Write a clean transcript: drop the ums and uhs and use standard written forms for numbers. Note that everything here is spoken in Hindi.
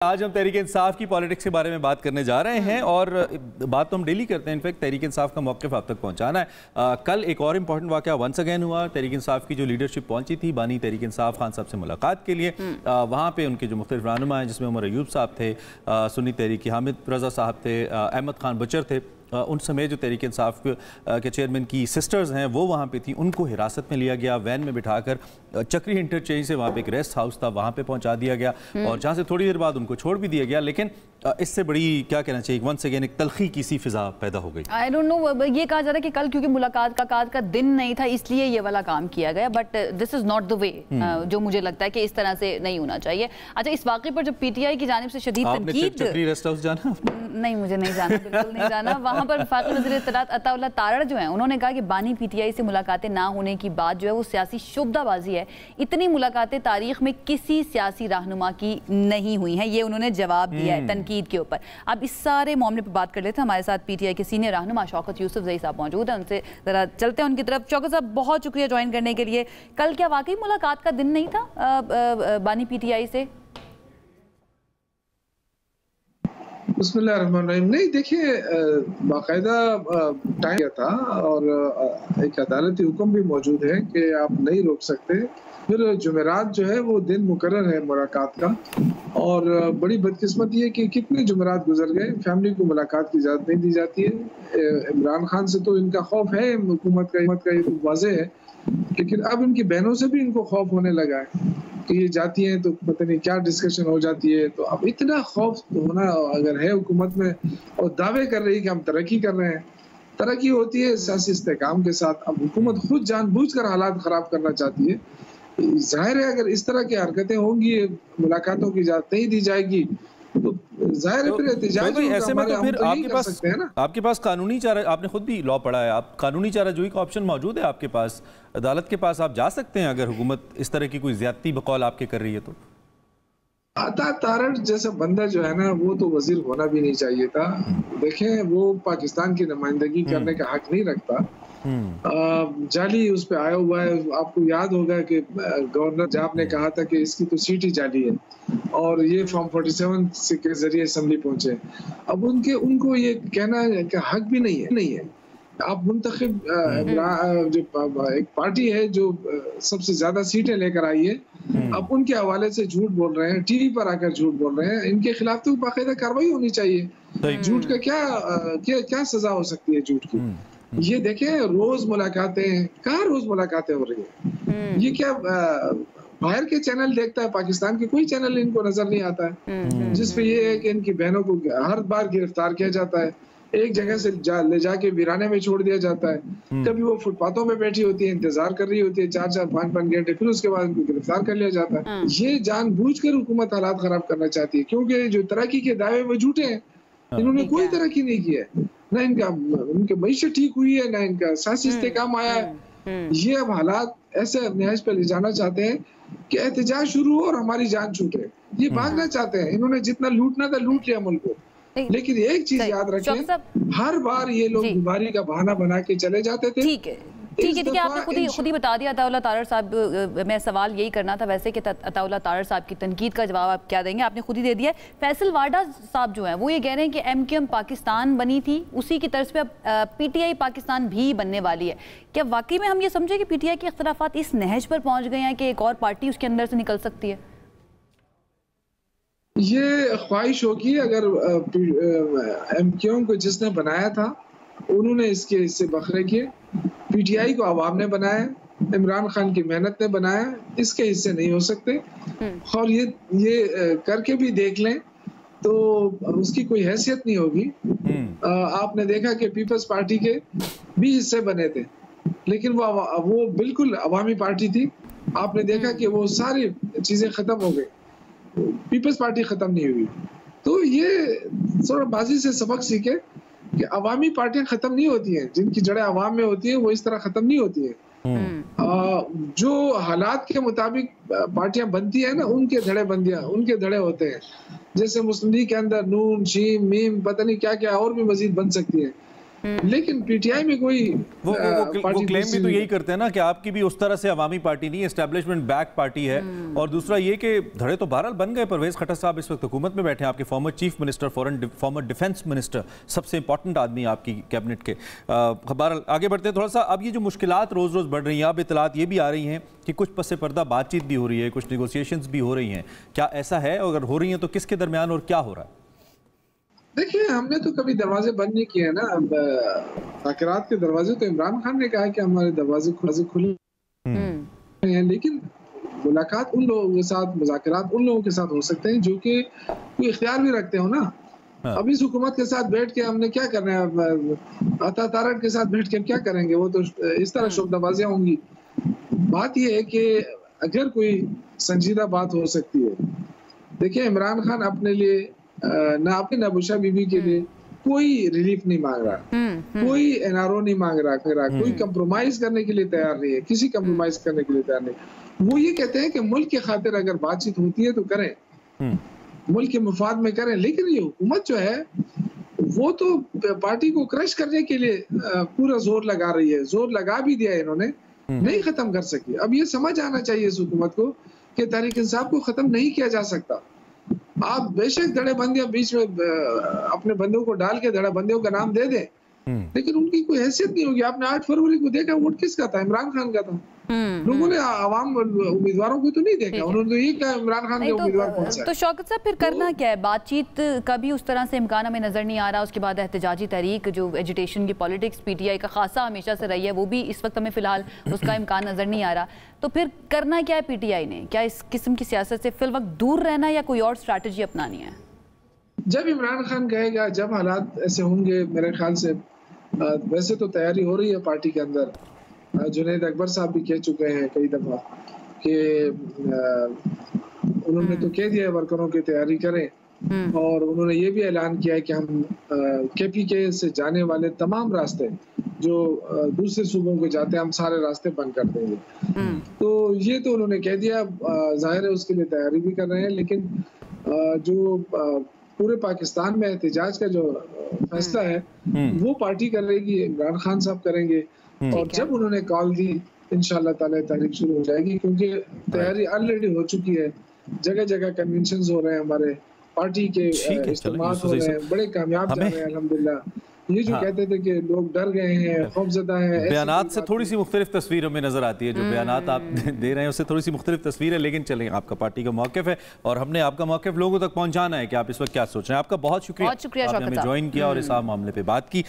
आज हम तहरीक इंसाफ की पॉलिटिक्स के बारे में बात करने जा रहे हैं और बात तो हम डेली करते हैं। इनफैक्ट तहरीक इंसाफ का मौक़िफ़ आप तक पहुंचाना है। कल एक और इम्पॉर्टेंट वाक़या वंस अगेन हुआ। तहरीक इंसाफ की जो लीडरशिप पहुंची थी बानी तहरीक इंसाफ खान साहब से मुलाकात के लिए। वहाँ पे उनके जो मुख्तलिफ रहनुमा हैं जिसमें उमर अयूब साहब थे, सुन्नी तहरीक हामिद रज़ा साहब थे, अहमद खान बचर थे, उन समेत जो तहरीक इंसाफ के चेयरमैन की सिस्टर्स हैं वो वहाँ पे थी। उनको हिरासत में लिया गया, वैन में बिठाकर चक्री इंटरचेंज से वहाँ पे एक रेस्ट हाउस था वहाँ पे पहुँचा दिया गया और जहाँ से थोड़ी देर बाद उनको छोड़ भी दिया गया। लेकिन इससे बड़ी क्या कहना चाहिए, वंस अगेन एक तलखी की सी फिजा पैदा हो गई। आई डोंट नो, ये कहा जा रहा है कि कल क्योंकि मुलाकात का दिन नहीं था इसलिए ये वाला काम किया गया, but this is not the way जो मुझे लगता है कि इस तरह से नहीं होना चाहिए। अच्छा, इस वाक़े पर जब पीटीआई की जानिब से शदीद तनकीद, चक्री रेस्ट हाउस जाना? नहीं, मुझे नहीं जाना, बिल्कुल नहीं जाना। वहाँ पर वफाकी वज़ीर इत्तलात अताउल्लाह तारड़ जो हैं उन्होंने कहा कि बानी पीटीआई से मुलाकातें ना होने की बात जो है वो सियासी शुबदाबाजी है। इतनी मुलाकातें तारीख में किसी सियासी रहनुमा की नहीं हुई हैं, ये उन्होंने जवाब दिया है तनकीद के ऊपर। अब इस सारे मामले पर बात कर लेते हैं। हमारे साथ पीटीआई के सीनियर रहनुमा शौकत यूसुफजई साहब मौजूद हैं, उनसे ज़रा चलते हैं उनकी तरफ। शौकत साहब, बहुत शुक्रिया ज्वाइन करने के लिए। कल क्या वाकई मुलाकात का दिन नहीं था बानी पीटीआई से? बिस्मिल्लाहिर्रहमानिर्रहीम। नहीं, देखिए, बाकायदा टाइम था और एक अदालती हुक्म भी मौजूद है कि आप नहीं रोक सकते। फिर जुमेरात जो है वो दिन मुकर्रर है मुलाकात का, और बड़ी बदकिस्मती है कि कितने जुमेरात गुजर गए, फैमिली को मुलाकात की इजाज़त नहीं दी जाती है। इमरान खान से तो इनका खौफ है, हुकूमत का ये तो वाज़ेह है, लेकिन अब इनकी बहनों से भी इनको खौफ होने लगा है कि ये जाती हैं तो पता नहीं क्या डिस्कशन हो जाती है। तो अब इतना खौफ होना अगर है हुकूमत में, और दावे कर रही है कि हम तरक्की कर रहे हैं, तरक्की होती है सियासी इस्तेहकाम के साथ। अब हुकूमत खुद जानबूझकर हालात खराब करना चाहती है। जाहिर है अगर इस तरह की हरकतें होंगी, मुलाकातों की इजाजत नहीं दी जाएगी, तो जाहिर है फिर एहतजाज होगा। ऐसे में तो फिर आपके पास कानूनी चारा, आपने खुद भी लॉ पढ़ा है, आप कानूनी चाराजोई का ऑप्शन मौजूद है आपके पास, अदालत के पास आप जा सकते हैं अगर हुकूमत इस तरह की कोई ज्यादती बकौल आपके कर रही है तो। आता तारड़ जैसा बंदा जो है ना वो तो वजीर होना भी नहीं चाहिए था। देखें, वो पाकिस्तान की नुमाइंदगी करने का हक नहीं रखता। जाली उस पे आया हुआ है। आपको याद होगा कि गवर्नर जाब ने कहा था कि इसकी तो सीट ही जाली है और ये फॉर्म 47 के जरिए असेंबली पहुंचे। अब उनको ये कहना का हक भी नहीं है। आप मुंतखब जो एक पार्टी है जो सबसे ज्यादा सीटें लेकर आई है, अब उनके हवाले से झूठ बोल रहे हैं, टीवी पर आकर झूठ बोल रहे हैं। इनके खिलाफ तो बाकायदा कार्रवाई होनी चाहिए। झूठ का क्या सजा हो सकती है झूठ की? ये देखें, रोज मुलाकातें हो रही है। ये क्या बाहर के चैनल देखता है? पाकिस्तान के कोई चैनल इनको नजर नहीं आता है जिसपे ये है कि इनकी बहनों को हर बार गिरफ्तार किया जाता है, एक जगह से ले जाके वीराने में छोड़ दिया जाता है। कभी वो फुटपाथों में बैठी होती है, इंतजार कर रही होती है 4-4, 5-5 घंटे, फिर उसके बाद उनको गिरफ्तार कर लिया जाता है। ये जानबूझकर हुकूमत हालात खराब करना चाहती है, क्योंकि जो तरक्की के दावे वो झूठे हैं। इन्होंने कोई तरक्की नहीं की है, ना इनकी मईशत ठीक हुई है, ना इनका सियासी इस्तेहकाम आया है। ये अब हालात ऐसे नहज पे ले जाना चाहते हैं कि एहतजाज शुरू हो और हमारी जान छूटे। ये भागना चाहते हैं। इन्होंने जितना लूटना था लूट लिया मुल्क को। लेकिन एक चीज याद रखें, हर बार ये लोग बीमारी का बहाना बना के चले जाते थे। ठीक है, आपने खुद ही बता दिया अताउल्लाह तारड़ साहब। मैं सवाल यही करना था वैसे कि अताउल्लाह तारड़ साहब की तनकीद का जवाब आप क्या देंगे? आपने खुद ही दे दिया। फैसल वाडा साहब जो हैं वो ये कह रहे हैं कि MQM पाकिस्तान बनी थी, उसी की तर्ज पे अब PTI पाकिस्तान भी बनने वाली है। क्या वाकई में हम ये समझे कि PTI के इख्तलाफात इस नहज पर पहुंच गए हैं कि एक और पार्टी उसके अंदर से निकल सकती है? ये ख्वाहिश होगी। अगर MQM को जिसने बनाया था उन्होंने इसके हिस्से बखरे किए, PTI को अवाम ने बनाया, इमरान खान की मेहनत ने बनाया, इसके हिस्से नहीं हो सकते। और ये करके भी देख लें तो उसकी कोई हैसियत नहीं होगी। आपने देखा कि पीपल्स पार्टी के भी हिस्से बने थे, लेकिन वो बिल्कुल अवामी पार्टी थी। आपने देखा कि वो सारी चीजें खत्म हो गई, पीपल्स पार्टी खत्म नहीं हुई। तो ये थोड़ा बाजी से सबक सीखे कि अवामी पार्टियां खत्म नहीं होती हैं, जिनकी जड़ें अवाम में होती हैं वो इस तरह खत्म नहीं होती हैं। जो हालात के मुताबिक पार्टियां बनती हैं ना, उनके धड़े होते हैं। जैसे मुस्लिम लीग के अंदर नून, शीम, मीम, पता नहीं क्या क्या और भी मजीद बन सकती है। लेकिन पीटीआई में कोई वो क्लेम भी तो यही करते हैं ना कि आपकी भी उस तरह से अवामी पार्टी नहीं, एस्टेब्लिशमेंट बैक पार्टी है। और दूसरा ये कि धड़े तो बहरहाल बन गए। परवेज खट्टर साहब इस वक्त हुकूमत में बैठे हैं, आपके former chief minister, farmer defence minister, सबसे इंपॉर्टेंट आदमी आपकी कैबिनेट के। बहरहाल आगे बढ़ते हैं थोड़ा सा। अब ये जो मुश्किलात रोज़ रोज़ बढ़ रही हैं, अब इतलात ये भी आ रही हैं कि कुछ पस पर्दा बातचीत भी हो रही है, कुछ नेगोशिएशंस भी हो रही हैं। क्या ऐसा है? अगर हो रही हैं तो किसके दरमियान और क्या हो रहा है? देखिए, हमने तो कभी दरवाजे बंद नहीं किए ना। अब मुज़ाकरात के दरवाजे तो इमरान खान ने कहा कि हमारे दरवाजे खुले हैं, लेकिन मुलाकात उन लोगों के साथ, मुज़ाकरात उन लोगों के साथ हो सकते हैं जो कि कोई इख्तियार भी रखते हो ना। अब इस हुकूमत के साथ बैठ के हमने क्या करना है? अता तारड़ के साथ बैठ के हम क्या करेंगे? वो तो इस तरह शोकदबाजियां होंगी। बात यह है कि अगर कोई संजीदा बात हो सकती है, देखिए इमरान खान अपने लिए ना अपने नबूशा बीबी के लिए कोई रिलीफ नहीं मांग रहा, कोई एनआरओ नहीं मांग रहा, कोई कंप्रोमाइज करने के लिए तैयार नहीं है, किसी कंप्रोमाइज करने के लिए तैयार नहीं। वो ये कहते हैं कि मुल्क की खातिर अगर बातचीत होती है तो करें, मुल्क के मुफाद में करें। लेकिन ये हुकूमत जो है वो तो पार्टी को क्रश करने के लिए पूरा जोर लगा रही है। जोर लगा भी दिया इन्होंने, नहीं खत्म कर सकी। अब ये समझ आना चाहिए इस हुकूमत को कि तहरीक इंसाफ को खत्म नहीं किया जा सकता। आप बेशक धड़ेबंदियां बीच में अपने बंदों को डाल के धड़ेबंदियों का नाम दे दें, लेकिन उनकी कोई हैसियत नहीं होगी। आपने 8 फरवरी को देखा, वोट किसका था? इमरान खान का था। लोगों ने आवाम उम्मीदवारों को तो नहीं देखा, उन्होंने तो ये कहा इमरान खान के उम्मीदवार कौन सा है। तो शौकत साहब फिर करना क्या है? बातचीत का भी उस तरह से इम्कान हमें नजर नहीं आ रहा। उसके बाद एहतजाजी तहरीक, जो एजुटेशन की पॉलिटिक्स पीटीआई का खासा हमेशा से रही है, वो भी इस वक्त हमें फिलहाल उसका इम्कान नजर नहीं आ रहा। तो फिर करना क्या है पीटीआई ने? क्या इस किस्म की सियासत से फिल वक्त दूर रहना या कोई और स्ट्रैटेजी अपनानी है? जब इमरान खान कहेगा, जब हालात ऐसे होंगे, मेरे ख्याल से वैसे तो तैयारी हो रही है पार्टी के अंदर। जुनैद अकबर साहब भी कह चुके हैं कई दफा कि उन्होंने तो कह दिया वर्करों की तैयारी करें, और उन्होंने ये भी ऐलान किया है कि हम केपीके से जाने वाले तमाम रास्ते जो दूसरे सूबों को जाते हैं, हम सारे रास्ते बंद कर देंगे। तो ये तो उन्होंने कह दिया, जाहिर है उसके लिए तैयारी भी कर रहे हैं। लेकिन जो पूरे पाकिस्तान में एहतजाज का जो फैसला है वो पार्टी करेगी, इमरान खान साहब करेंगे। और जब उन्होंने कॉल दी, इंशाल्लाह ताला तहरीक शुरू हो जाएगी, क्योंकि तैयारी ऑलरेडी हो चुकी है। जगह जगह कन्वेंशंस हो रहे हैं, हमारे पार्टी के इज्तिमा हो रहे हैं, बड़े कामयाब जा रहे हैं अल्हम्दुलिल्लाह। ये जो कहते थे कि लोग डर गए हैं, खौफजदा हैं, बयानात से थोड़ी सी मुख्तलिफ तस्वीर हमें नजर आती है। जो बयानात आप दे रहे हैं उससे थोड़ी सी मुख्तलिफ तस्वीर है। लेकिन चलें, आपका पार्टी का मौक़िफ़ है और हमने आपका मौक़िफ़ लोगों तक पहुंचाना है कि आप इस वक्त क्या सोच रहे हैं। आपका बहुत शुक्रिया, आपने हमें ज्वाइन किया और इस मामले पर बात की।